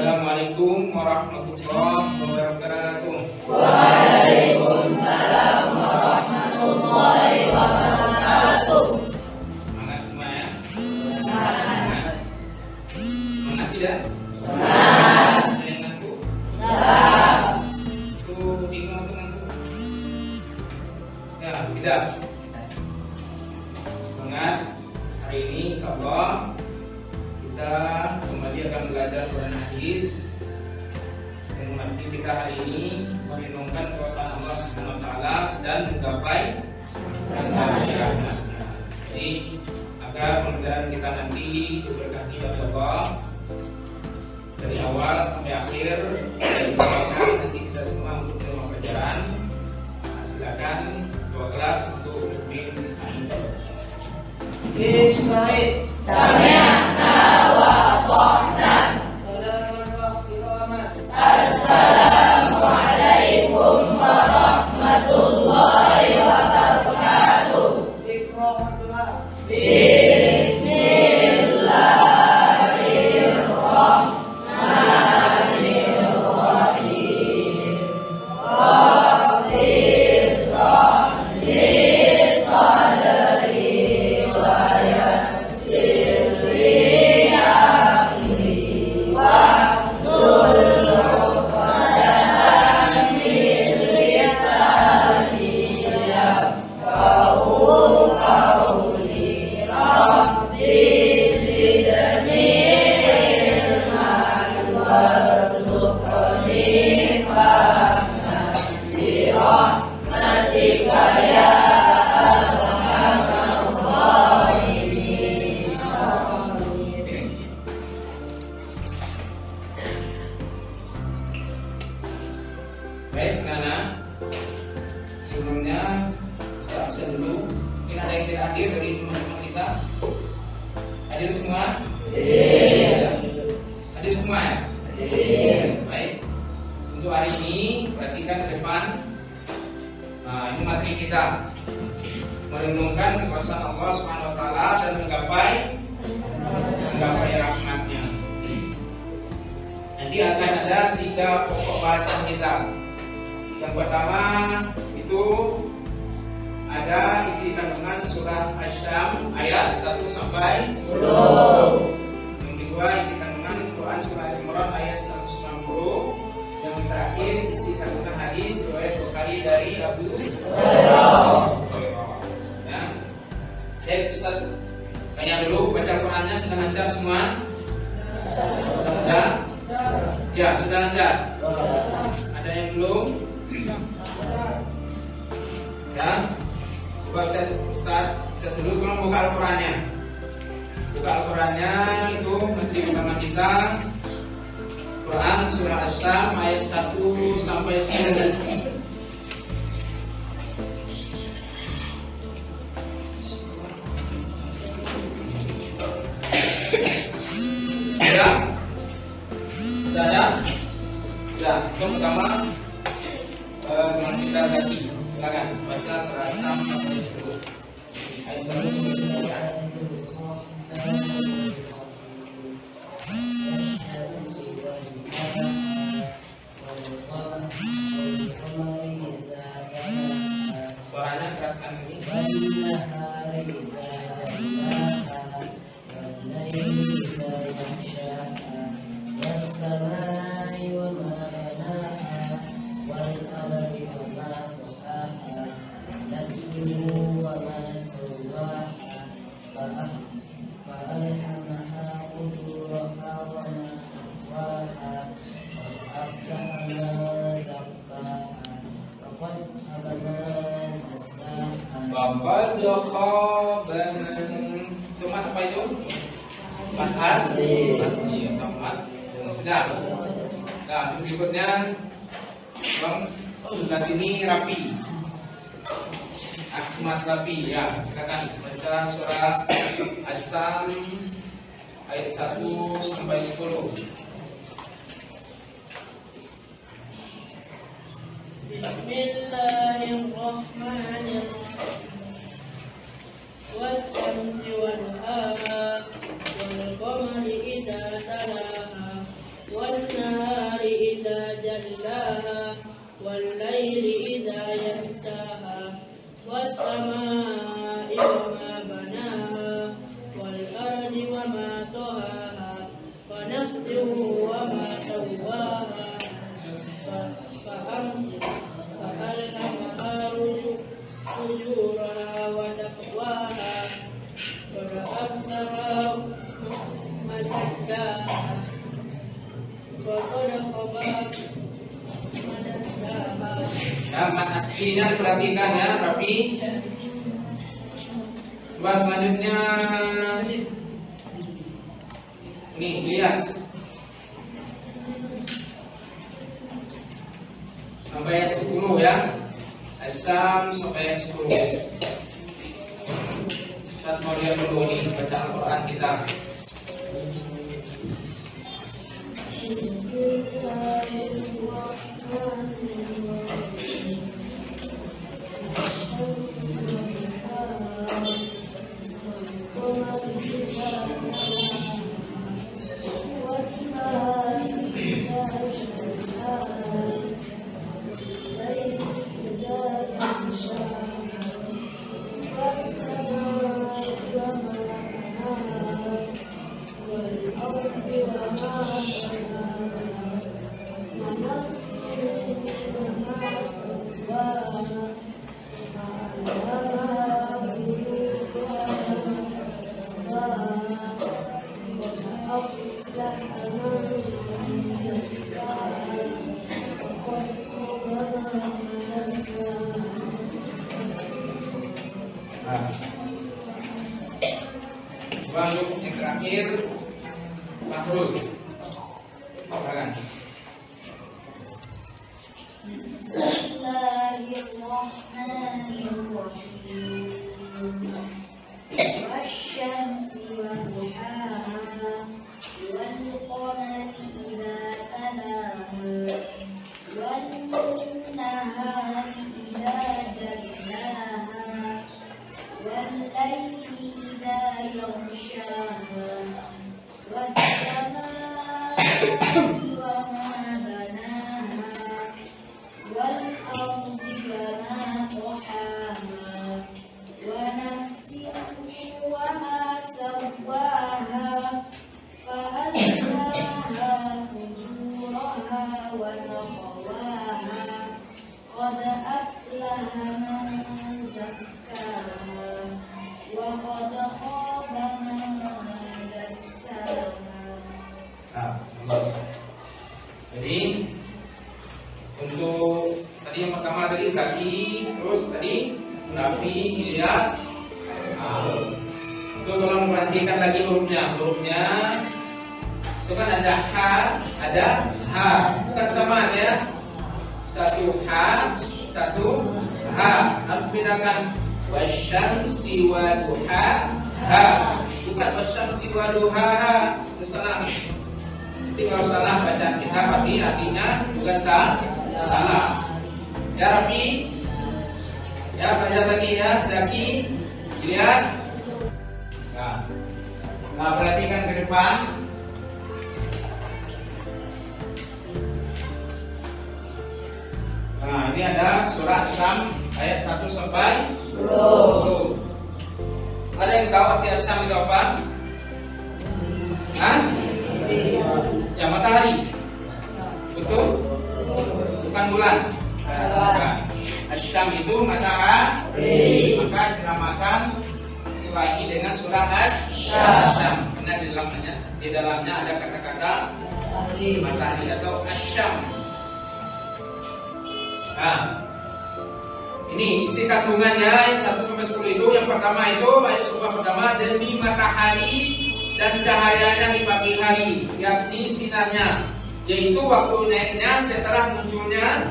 Assalamualaikum warahmatullahi wabarakatuh. Waalaikumsalam warahmatullahi wabarakatuh. Semangat semua ya. Semangat. Semangat tidak? Semangat. Ada yang ngantuk? Semangat. Itu bingung atau ngantuk? Ya, tidak. Semangat. Hari ini insyaallah kita kembali akan belajar Quran hadis. Yang arti kita hari ini merenungkan kuasa Allah Subhanahu wa taala dan menggapai rahmatnya. Jadi agar pembelajaran kita nanti diberkahi oleh Allah dari awal sampai akhir. Nanti kita semua untuk menerima pelajaran. Silakan dua kelas untuk bermain Bismillah. Bismillah. Sami'na wa ata'na. Assalamualaikum warahmatullahi wabarakatuh. Bismillahirrahmanirrahim. Rabbi sholli sadri wa yassir li amri wahlul 'uqdatam min lisani yafqahu qawli. Rabbi zidni ilman warzuqni fahman bi rahmatika ya arhamar rahimin. Baik, Nana. Sebelumnya saya absen dulu. Mungkin ada yang tidak hadir dari teman-teman kita. Hadir semua? Hadir semua ya? Baik. Untuk hari ini perhatikan ke depan. Nah, ini materi kita. Merenungkan kekuasaan Allah Subhanahu wa taala dan menggapai rahmatnya. Nanti akan ada 3 pokok bahasan kita. Yang pertama itu ada isi kandungan surah Asy-Syams ayat 1 sampai 10. Yang kedua isi kandungan Quran surah Al-Imran ayat 190. Yang terakhir isi kandungan hadis riwayat Bukhari dari Abu Hurairah. Ya. Baik, Ustaz. Tanya dulu, baca Qurannya sudah lancar semua? Sudah? Ya, sudah lancar. Ada yang belum? Ya. Coba tes Ustaz, tes dulu tolong buka Al-Qurannya. Buka Al-Qurannya itu materi utama kita Quran surah Asy-Syams ayat 1 sampai 10. Ya. Sudah ada? Ya, yang pertama dengan kita tadi. Silakan baca surah Asy-Syams sampai 10. Ayat 1. Suaranya keraskan ini. Bapak Jokoban Tomat apa itu? Mas Asi Tomat. Sudah. Nah, berikutnya Bang, sebelah sini Rapi Ahmad Rapi. Ya, silakan baca surah Asy-Syams ayat 1 sampai 10. Bismillahirrahmanirrahim. Wassamsi wal qamari idza talaha wan والليل إذا يغشاها والسماء وما بناها والأرض وما طحاها ونفس وما سواها فألهمها فجورها وتقواها قد أفلح من زكاها وقد خاب من دساها. Ya, mat aslinya diperhatikan ya, Rafi. Coba selanjutnya ini Ilyas. Sampai ayat 10 ya. Asam sampai ayat 10. Ustaz mau lihat dulu ini baca Al-Quran kita. Lalu yang terakhir Mahrul. Silakan. Bismillahirrahmanirrahim. Wasyamsi wa duhaha wal qamari idza talaha wan nahari idza jallaha wal layli idza yaghshaha was samaa'i wa ma banaha wal ardi wa ma tahaha wa nafsin wa ma sawwaha fa alhamaha fujuraha wa taqwaha qad aflaha man zakkaha wa qad khaba man dassaha. Jadi untuk tadi yang pertama tadi kaki, terus tadi Rafi, Ilyas. Itu tolong perhatikan lagi hurufnya itu kan ada ha, ada ha, bukan sama ya. Satu ha, satu ha. Harus bedakan wasyamsi wa duhaha, bukan wasyamsi wa duhaha. Itu salah. Kalau salah bacaan kita tapi artinya juga salah. Ya Rafi, ya baca lagi ya, Zaki, Ilyas. Nah, perhatikan ke depan. Nah, ini ada surah Syam ayat 1 sampai 10. Ada yang tahu arti Syam itu apa? Hah? Ya, matahari. Betul? Bukan bulan. Bukan. Asyam itu matahari. Maka dinamakan surah ini dengan surah Asyam. Karena di dalamnya ada kata-kata matahari atau Asyam. Nah, ini isi kandungannya yang 1 sampai 10 itu. Yang pertama itu ayat surah pertama, demi matahari dan cahayanya di pagi hari, yakni sinarnya, yaitu waktu naiknya setelah munculnya,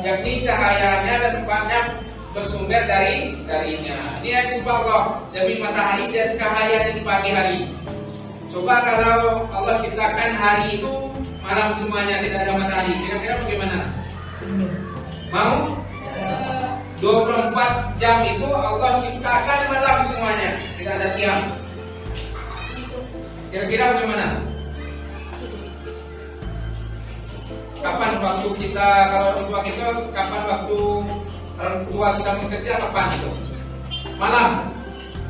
yakni cahayanya dan tempatnya bersumber darinya. Ini ayat subhanallah, demi matahari dan cahayanya di pagi hari. Coba kalau Allah ciptakan hari itu malam semuanya, tidak ada matahari, kira-kira bagaimana? Mau? 24 jam itu Allah ciptakan malam semuanya, tidak ada siang. Kira-kira bagaimana? Kapan waktu kita, kalau orang tua kita, kapan waktu orang tua bisa bekerja, kapan itu? Malam.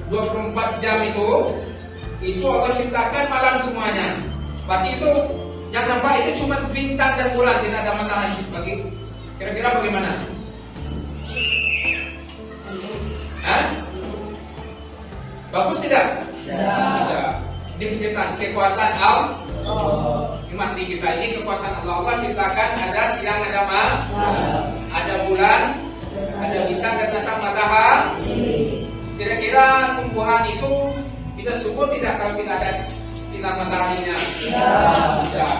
24 jam itu Allah ciptakan malam semuanya. Berarti itu yang nampak itu cuma bintang dan bulan, tidak ada matahari. Kira-kira bagaimana? Hah? Bagus tidak? Tidak. Ini penciptaan kekuasaan Allah. Mati kita ini kekuasaan Allah. Allah ciptakan ada siang, ada malam, ada bulan, ada bintang dan datang matahari. Kira-kira tumbuhan itu bisa subur tidak kalau tidak ada sinar mataharinya? Tidak.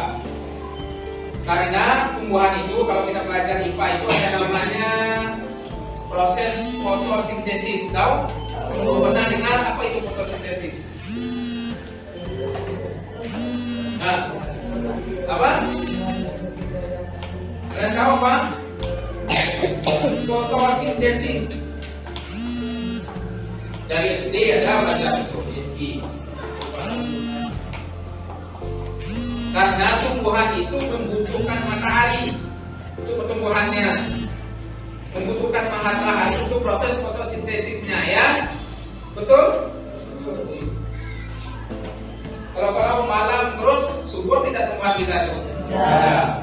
Karena tumbuhan itu kalau kita belajar IPA itu ada namanya proses fotosintesis. Tahu? Pernah dengar apa itu fotosintesis? Nah, apa? Kalian tahu apa? Fotosintesis. Dari SD ada belajar biologi. Karena tumbuhan itu membutuhkan matahari. Itu pertumbuhannya. Membutuhkan matahari untuk proses fotosintesisnya, ya. Betul? Kalau malam terus subur tidak tumbuhan kita itu?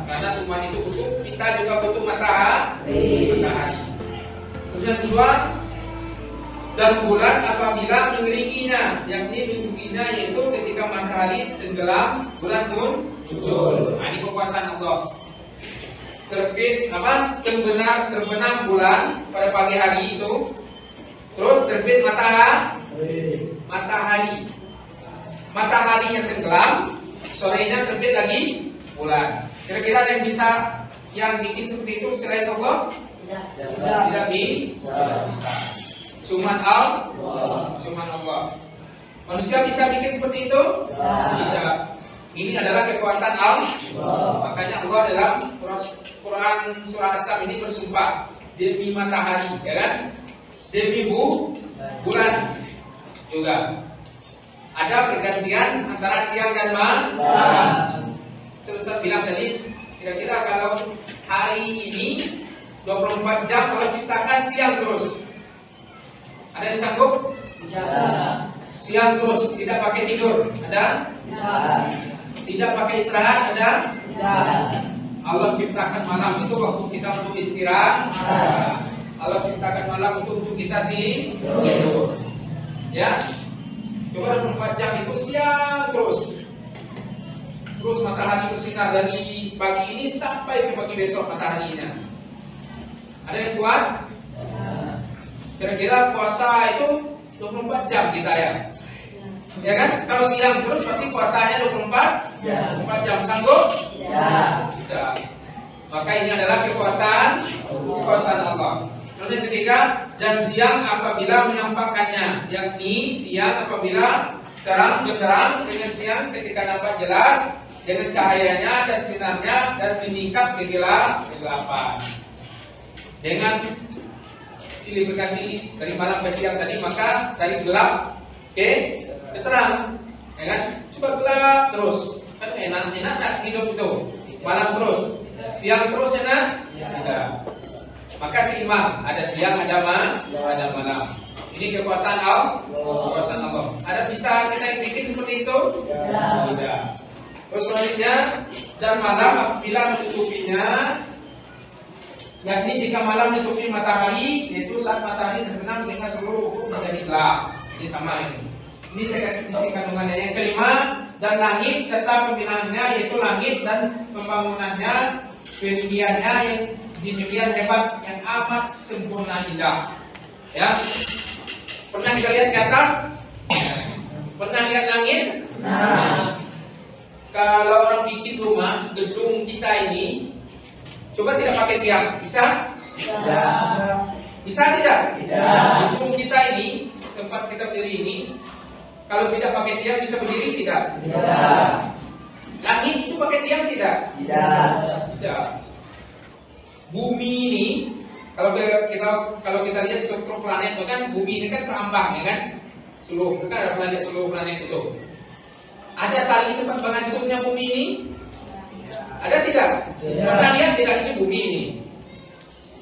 Karena tumbuhan itu butuh, kita juga butuh matahari. Kemudian kedua, dan bulan apabila mengelilinginya, yakni mengelilinginya yaitu ketika matahari tenggelam, bulan muncul. Nah, ini kekuasaan Allah. Terbit terbenam bulan pada pagi hari itu, terus terbit matahari yang tenggelam, sorenya terbit lagi bulan. Kira-kira ada yang bikin seperti itu selain Allah? Tidak bisa. Cuman Allah. Manusia bisa bikin seperti itu? Tidak. Ini adalah kekuasaan Allah. Makanya Allah dalam Quran surah As-Sam ini bersumpah demi matahari, ya kan? Demi bulan juga. Ada pergantian antara siang dan malam. Terus Ustaz bilang tadi, kira-kira kalau hari ini 24 jam kalau ciptakan siang terus, ada yang sanggup? Siang terus, tidak pakai tidur, ada? Tidak pakai istirahat, ada? Allah ciptakan malam itu waktu kita untuk istirahat. Allah ciptakan malam untuk kita tidur. Ya, coba 24 jam itu siang terus. Terus matahari bersinar dari pagi ini sampai ke pagi besok mataharinya. Ada yang kuat? Kira-kira puasa itu 24 jam kita, ya? Ya kan? Kalau siang terus berarti puasanya 24 jam. Sanggup? Tidak. Maka ini adalah kekuasaan Allah. Terus yang ketiga, dan siang apabila menampakkannya, yakni siang apabila terang benderang dengan siang ketika nampak jelas dengan cahayanya dan sinarnya dan meningkat kegelapan. Dengan silih berganti dari malam ke siang tadi, maka dari gelap ke terang, ya kan? Coba gelap terus, kan enak hidup itu. Malam terus, siang terus enak? Tidak. Maka seimbang, ada siang, ada malam. Ini kekuasaan Allah. Ada bisa kita bikin seperti itu? Tidak. Terus selanjutnya, dan malam apabila menutupinya, yakni jika malam menutupi matahari, yaitu saat matahari terbenam sehingga seluruh ufuk menjadi gelap. Ini sama ini. Ini isi kandungannya. Yang kelima, dan langit serta pembinaannya, yaitu langit dan pembangunannya, pendiriannya yang demikian hebat, yang amat sempurna indah. Ya, pernah kita lihat ke atas? Pernah lihat langit? Kalau orang bikin rumah, gedung kita ini, coba tidak pakai tiang, bisa? Bisa tidak? Gedung kita ini, tempat kita berdiri ini, kalau tidak pakai tiang bisa berdiri tidak? Langit itu pakai tiang tidak? Tidak. Bumi ini, kalau kita lihat struktur planet, kan bumi ini kan terambang, ya kan? Ada seluruh planet itu. Ada tali tempat penghancurnya bumi ini? Ada tidak? Pernah lihat tidak ini bumi ini?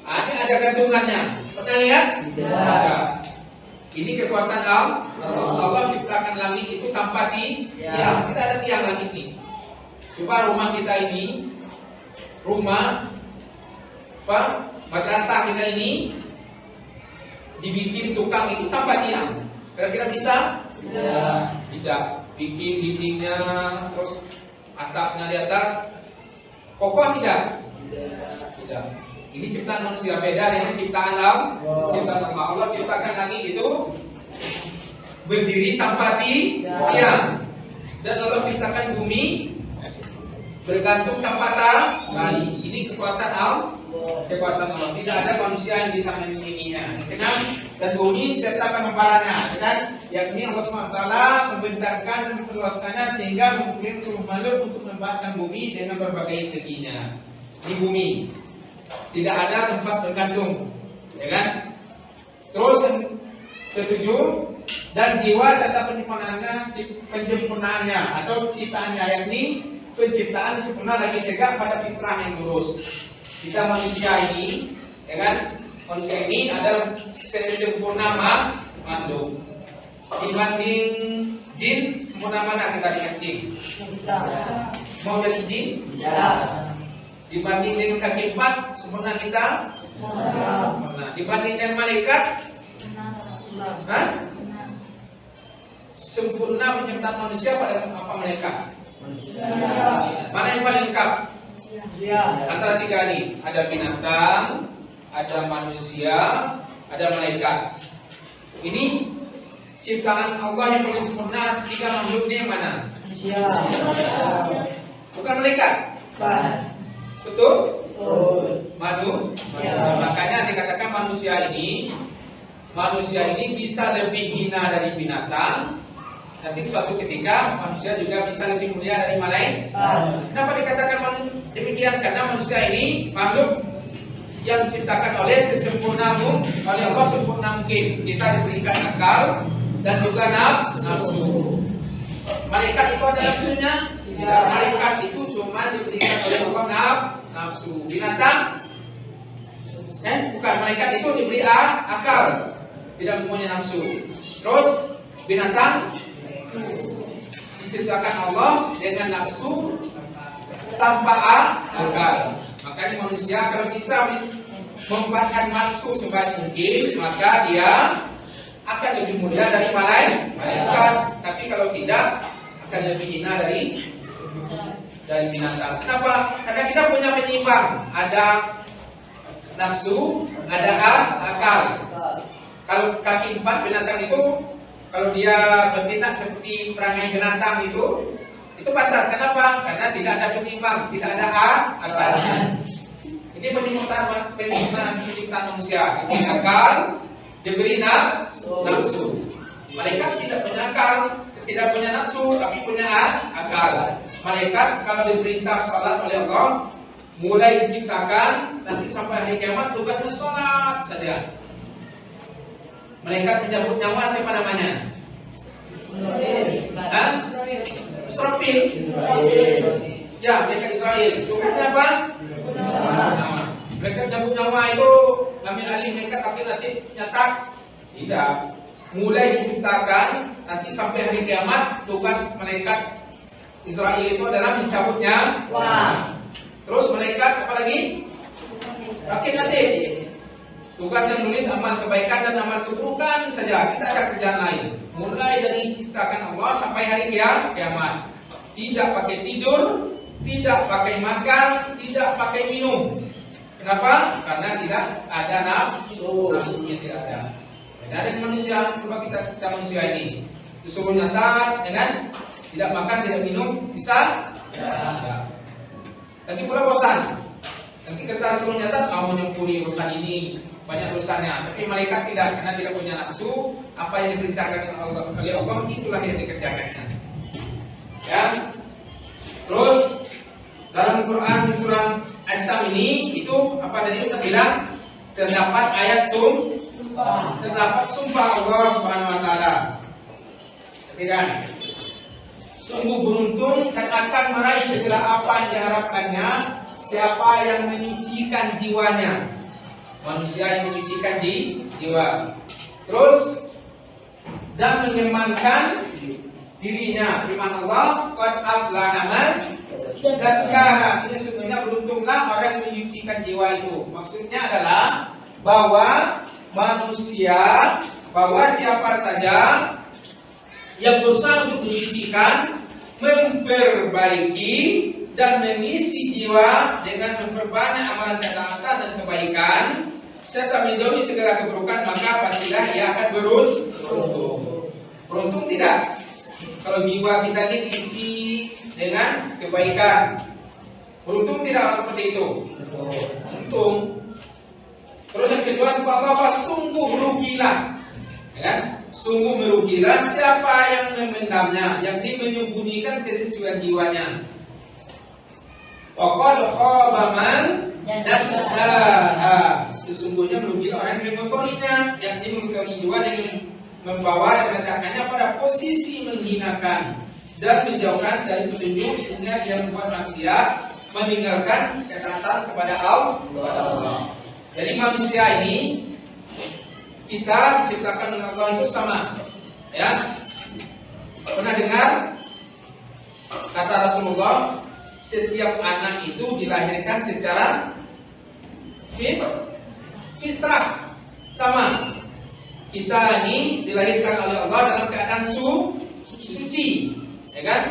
Ada gantungannya. Pernah lihat? Tidak. Ada. Ini kekuasaan Allah. Allah ciptakan langit itu tanpa tiang. Tidak ada tiang langit ini. Coba rumah kita ini, rumah madrasah kita ini dibikin tukang itu tanpa tiang. Kira-kira bisa? Tidak. Bikin dindingnya, terus atapnya di atas, kokoh tidak? Tidak. Ini ciptaan manusia, beda dengan ciptaan Allah. Ciptaan Allah. Allah ciptakan langit itu berdiri tanpa tiang. Dan Allah ciptakan bumi bergantung tanpa tali. Ini kekuasaan Allah. Kekuasaan Allah. Tidak ada manusia yang bisa menandinginya. Dan bumi serta pengembalannya. Yakni Allah SWT membentangkan dan memperluaskannya sehingga mempunyai seluruh makhluk untuk memanfaatkan bumi dengan berbagai seginya. Ini bumi. Tidak ada tempat bergantung, ya kan? Terus ketujuh, dan jiwa serta penyempurnaannya atau ciptaannya, yakni penciptaan sempurna lagi tegak pada fitrah yang lurus. Kita manusia ini, ya kan? Manusia ini adalah sempurna makhluk. Dibanding jin, sempurna mana kita dengan jin? Mau jadi jin? Dibanding dengan kaki 4, sempurna kita? Sempurna. Dibanding dengan malaikat? Sempurna penciptaan manusia pada apa malaikat? Mana yang paling lengkap? Antara tiga ini, ada binatang, ada manusia, ada malaikat. Ini ciptaan Allah yang paling sempurna. Tiga makhluk ini yang mana? Bukan malaikat? Betul? Makanya dikatakan manusia ini bisa lebih hina dari binatang. Nanti suatu ketika manusia juga bisa lebih mulia dari malaikat. Kenapa dikatakan demikian? Karena manusia ini makhluk yang diciptakan oleh oleh Allah sempurna mungkin. Kita diberikan akal dan juga nafsu. Malaikat itu ada nafsunya? Malaikat itu cuma diberikan oleh Allah nafsu. Binatang? Bukan. Malaikat itu diberi akal, tidak mempunyai nafsu. Terus binatang diciptakan Allah dengan nafsu tanpa akal. Makanya manusia kalau bisa memanfaatkan nafsu sebaik mungkin, maka dia akan lebih mulia dari malaikat. Tapi kalau tidak, akan lebih hina dari binatang. Kenapa? Karena kita punya penyeimbang. Ada nafsu, ada akal. Kalau kaki 4 binatang itu, kalau dia bertindak seperti perangai binatang itu batal. Kenapa? Karena tidak ada penyeimbang, tidak ada akal. Ini penyempurnaan penciptaan manusia. Ini akal diberi nafsu. Malaikat tidak punya akal, tidak punya nafsu, tapi punya akal. Malaikat kalau diperintah sholat oleh Allah, mulai diciptakan nanti sampai hari kiamat tugasnya sholat saja. Malaikat menyambut nyawa siapa namanya? Israfil. Ya, malaikat Israel. Tugasnya apa? Malaikat menyambut nyawa itu ngambil alih malaikat tapi nanti nyatak. Tidak. Mulai diciptakan nanti sampai hari kiamat tugas malaikat Israel itu adalah mencabutnya. Terus malaikat apa lagi? Rakib Natib. Tugasnya menulis amal kebaikan dan amal keburukan saja. Kita ada kerjaan lain. Mulai dari ciptakan Allah sampai hari kiamat. Tidak pakai tidur, tidak pakai makan, tidak pakai minum. Kenapa? Karena tidak ada nafsunya tidak ada. Dan ada manusia, coba kita manusia ini disuruh nyata, dengan tidak makan, tidak minum, bisa? Ya. Nanti pula bosan. Nanti kita suruh nyata mau menyempurni urusan ini, banyak urusannya. Tapi malaikat tidak, karena tidak punya nafsu. Apa yang diperintahkan oleh Allah itulah yang dikerjakannya. Ya. Terus dalam Quran surah As-Sam ini itu apa tadi Ustaz bilang? Terdapat ayat terdapat sumpah Allah Subhanahu wa taala. Kan? Sungguh beruntung dan akan meraih segala apa yang diharapkannya siapa yang menyucikan jiwanya. Manusia yang menyucikan jiwa. Terus dan menyemankan dirinya. Firman Allah, qad aflaha man zakkaha. Ini sebenarnya beruntunglah orang yang menyucikan jiwa itu. Maksudnya adalah bahwa manusia, bahwa siapa saja yang berusaha untuk menyucikan, memperbaiki dan mengisi jiwa dengan memperbanyak amalan ketaatan dan kebaikan serta menjauhi segala keburukan, maka pastilah dia akan beruntung. Beruntung tidak? Kalau jiwa kita ini diisi dengan kebaikan, beruntung tidak seperti itu? Untung. Terus yang kedua, subhanallah, sungguh merugilah, ya kan? Sungguh merugilah siapa yang memendamnya, yang menyembunyikan kesucian jiwanya. Qad khaba man dassaha. Sesungguhnya merugilah orang yang mengotorinya, yang mengotori jiwa dengan membawa dan meletakkannya pada posisi menghinakan dan menjauhkan dari petunjuk sehingga dia membuat maksiat, meninggalkan ketaatan kepada Allah. Jadi manusia ini kita diciptakan oleh Allah itu sama, ya. Pernah dengar kata Rasulullah, setiap anak itu dilahirkan secara fitrah, sama. Kita ini dilahirkan oleh Allah dalam keadaan suci, ya kan?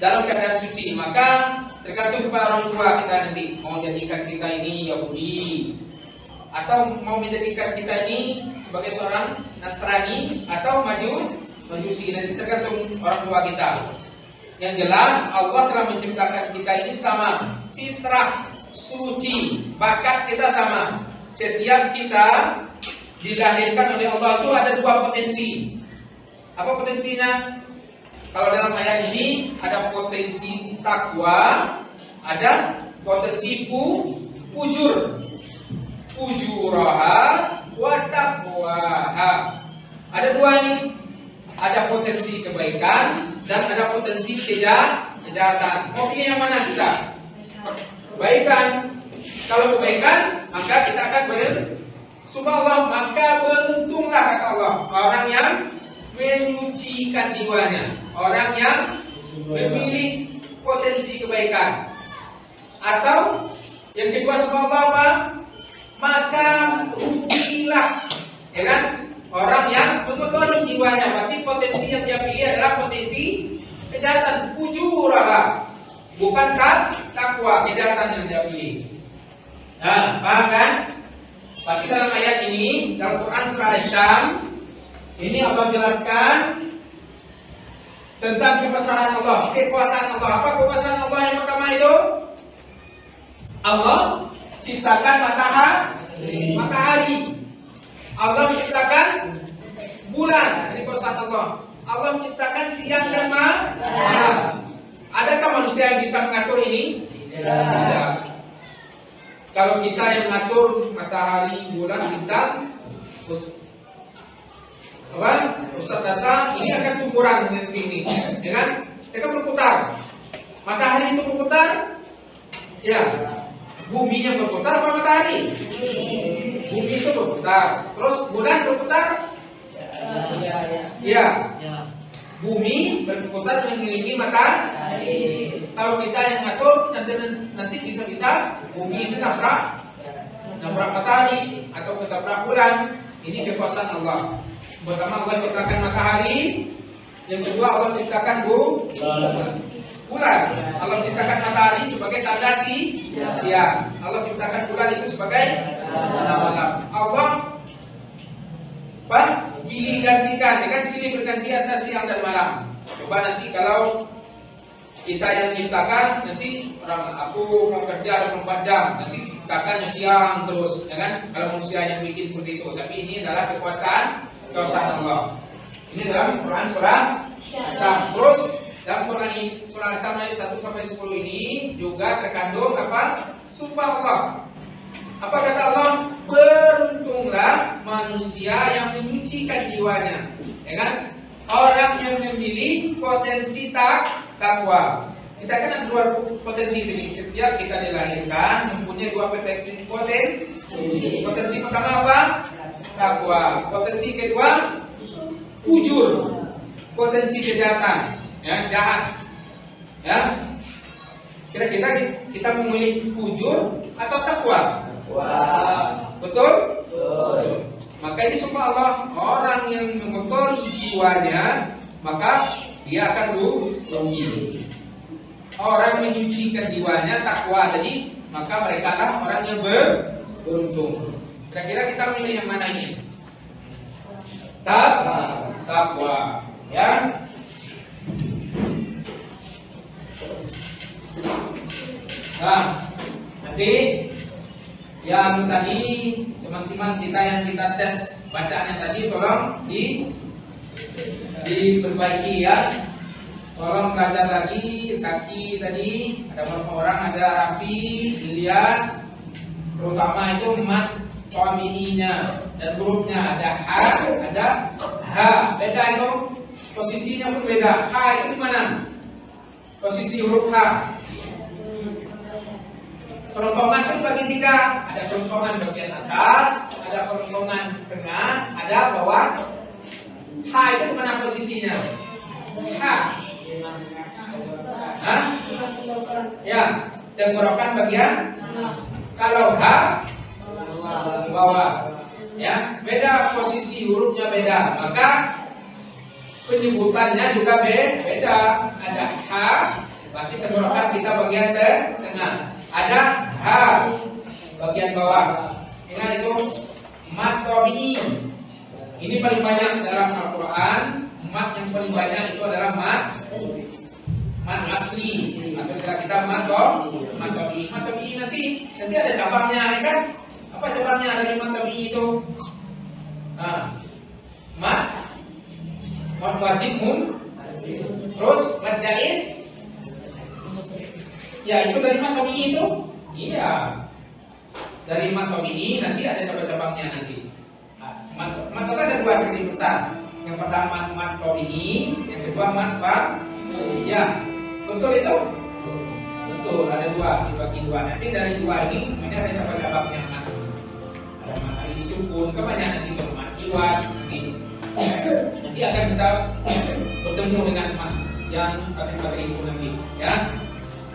Dalam keadaan suci, maka tergantung kepada orang tua kita nanti mau jadikan kita ini Yahudi atau mau menjadikan kita ini sebagai seorang Nasrani atau Majusi, nanti tergantung orang tua kita. Yang jelas Allah telah menciptakan kita ini sama, fitrah, suci, bakat kita sama. Setiap kita dilahirkan oleh Allah itu ada dua potensi. Apa potensinya? Kalau dalam ayat ini ada potensi takwa, ada potensi fujur. Fujuraha wa taqwaha. Ada dua ini. Ada potensi kebaikan dan ada potensi kejahatan. Mau pilih yang mana kita? Kebaikan. Kalau kebaikan, maka kita akan subhanallah, maka beruntunglah kata Allah orang yang menyucikan jiwanya, orang yang memilih potensi kebaikan. Atau yang kedua subhanallah apa? Maka rugilah, ya kan? Orang yang mengotori jiwanya, berarti potensi yang dia pilih adalah potensi kejahatan, fujuraha, bukan takwa, kejahatan yang dia pilih. Nah, paham kan? Berarti dalam ayat ini, dalam Quran surah Al-Syam, ini Allah jelaskan tentang kebesaran Allah, kekuasaan Allah. Apa kekuasaan Allah yang pertama itu? Allah ciptakan matahari. Allah menciptakan bulan, ini kekuasaan Allah. Allah menciptakan siang dan malam. Adakah manusia yang bisa mengatur ini? Tidak. Kalau kita yang mengatur matahari, bulan, bintang, Ustaz Dasa, ini akan kurang nanti ini, ya kan? Dia kan berputar. Matahari itu berputar, ya. Bumi yang berputar apa matahari? Bumi itu berputar. Terus bulan berputar? Ya. Bumi berputar mengelilingi matahari. Kalau kita yang ngatur, nanti bisa-bisa bumi itu nabrak matahari atau ketabrak bulan. Ini kekuasaan Allah. Pertama Allah ciptakan matahari, yang kedua Allah ciptakan bulan. Allah ciptakan matahari sebagai tanda siang. Allah ciptakan bulan itu sebagai tanda malam. Allah gili gantikan, kan silih berganti antara siang dan malam. Coba nanti kalau kita yang menciptakan, nanti aku mau kerja 24 jam, nanti ciptakannya siang terus, ya kan? Kalau manusia yang bikin seperti itu, tapi ini adalah kekuasaan Allah. Ini dalam Quran surah Al-Syam. Terus dalam Quran ini surah Al-Syam ayat 1 sampai 10 ini juga terkandung apa? Sumpah Allah. Apa kata Allah? Beruntunglah manusia yang menyucikan jiwanya, ya kan? orang yang memilih potensi takwa. Kita kan ada dua potensi ini. Setiap kita dilahirkan mempunyai dua potensi. Potensi pertama apa? Takwa. Potensi kedua fujur. Potensi kejahatan, ya, jahat. Ya. Kira-kira kita memilih fujur atau takwa? Betul? Betul. Maka ini semua Allah, orang yang mengotori jiwanya, maka dia akan rugi. Orang menyucikan jiwanya takwa tadi, maka mereka lah orang yang beruntung. Kira-kira kita memilih yang mana ini? Takwa, ya. Nah, nanti yang tadi teman-teman kita yang kita tes bacaannya tadi tolong diperbaiki ya. Tolong belajar lagi. Saki tadi ada beberapa orang, ada Rafi, Ilyas, terutama itu mat tomiinya dan hurufnya ada ada H. Beda itu posisinya pun beda. H itu di mana? Posisi huruf H. Kerongkongan itu bagi tiga. Ada kerongkongan bagian atas, ada kerongkongan tengah, ada bawah. H itu di mana posisinya? H. Hah? Ya, tenggorokan bagian. Kalau H bawah. Ya, beda posisi hurufnya beda. Maka penyebutannya juga beda. Ada H, berarti tenggorokan kita bagian tengah. Ada H bagian bawah. Ingat itu mat tabi'i. Ini paling banyak dalam Al-Quran. Mat yang paling banyak itu adalah mat asli. Atau sekarang kita mat tabi'i. Mat tabi'i nanti ada cabangnya, ya kan? Apa cabangnya dari mat tabi'i itu? Mat wajib terus mat jaiz. Ya, itu dari mat tabi'i itu? Iya. Dari mat tabi'i nanti ada cabang-cabangnya nanti. Mat itu ada dua sekali besar. Yang pertama mat tabi'i, yang kedua mat ya. Betul itu? Betul, ada dua, dibagi dua. Nanti dari dua ini ada cabang-cabangnya mat. Ada mat ali sukun, kebanyakan nanti mat iwat nanti akan kita bertemu dengan mat yang pakai itu nanti, ya.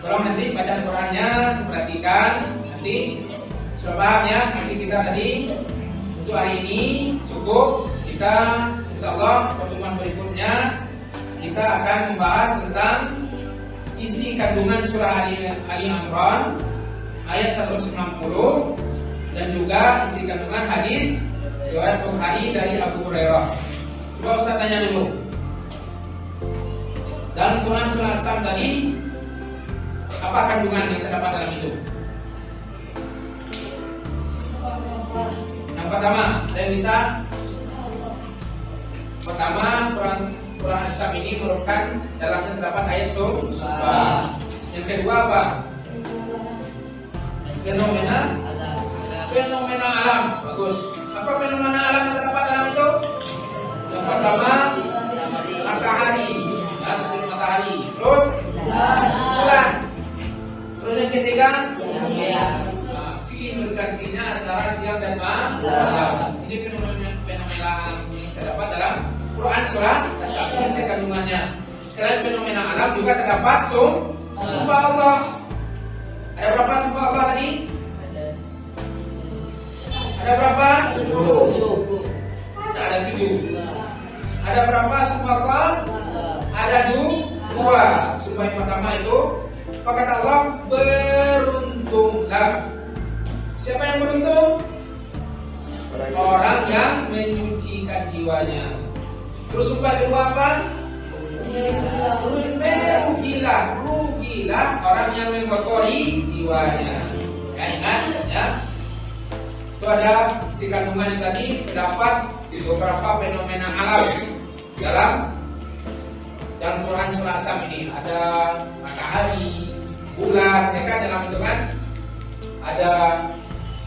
Tolong nanti baca Qurannya, perhatikan nanti sudah paham ya. Nanti kita tadi untuk hari ini cukup. Kita insyaallah pertemuan berikutnya kita akan membahas tentang isi kandungan surah Ali Imran ayat 190 dan juga isi kandungan hadis riwayat Bukhari dari Abu Hurairah. Coba Ustaz tanya dulu. Dalam Quran surah As-Sam tadi apa kandungan yang terdapat dalam itu? Yang pertama, saya bisa. Pertama, Quran As-Sam ini merupakan dalamnya terdapat ayat surah. Yang kedua apa? Fenomena alam. Bagus. Apa fenomena alam yang terdapat dalam itu? Yang pertama, matahari. Terus bulan. Terus yang ketiga, silih bergantinya antara siang dan malam. Ini fenomena alam yang terdapat dalam Quran surah As-Sam. Ini kandungannya. Selain fenomena alam juga terdapat sumpah Allah. Ada berapa sumpah Allah tadi? Ada berapa? 7. Ada 7. Ada berapa sumpah Allah? Ada 2. Sumpah yang pertama itu apa kata Allah? Beruntunglah. Siapa yang beruntung? Orang yang menyucikan jiwanya. Terus sumpah kedua apa? Rugilah orang yang mengotori jiwanya. Ya, ingat ya. Itu ada isi kandungan tadi terdapat beberapa fenomena alam dalam Quran surah As-Sam ini. Ada matahari, bulan, ya kan, dalam itu kan. Ada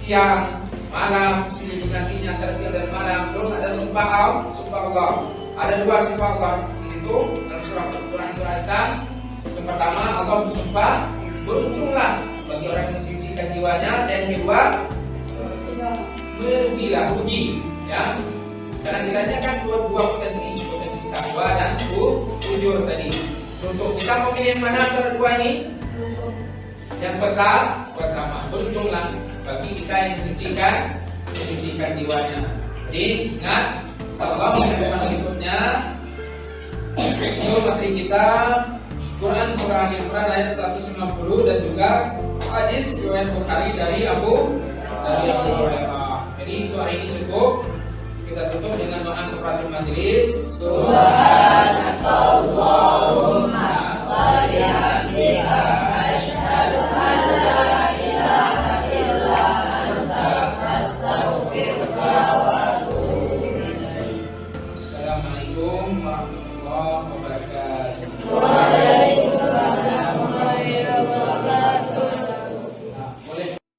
siang, malam, silih bergantinya antara siang dan malam. Terus ada sumpah Allah. Ada dua sifat Allah di situ dalam surah Al-Quran surah Asy-Syam. Yang pertama Allah bersumpah, beruntunglah bagi orang yang mensucikan jiwanya, dan yang kedua merugilah, rugi, ya. Karena ditanyakan dua potensi takwa dan ujur tadi. Untuk kita memilih yang mana antara dua ini? Yang pertama, beruntunglah bagi kita yang mensucikan jiwanya. Jadi ingat, insyaallah pada berikutnya itu materi kita Quran surah Al-Imran ayat 150 dan juga hadis riwayat Bukhari dari Abu Hurairah. Jadi untuk hari ini cukup. Kita tutup dengan doa kafaratul majelis. Subhanallahumma wa bihamdika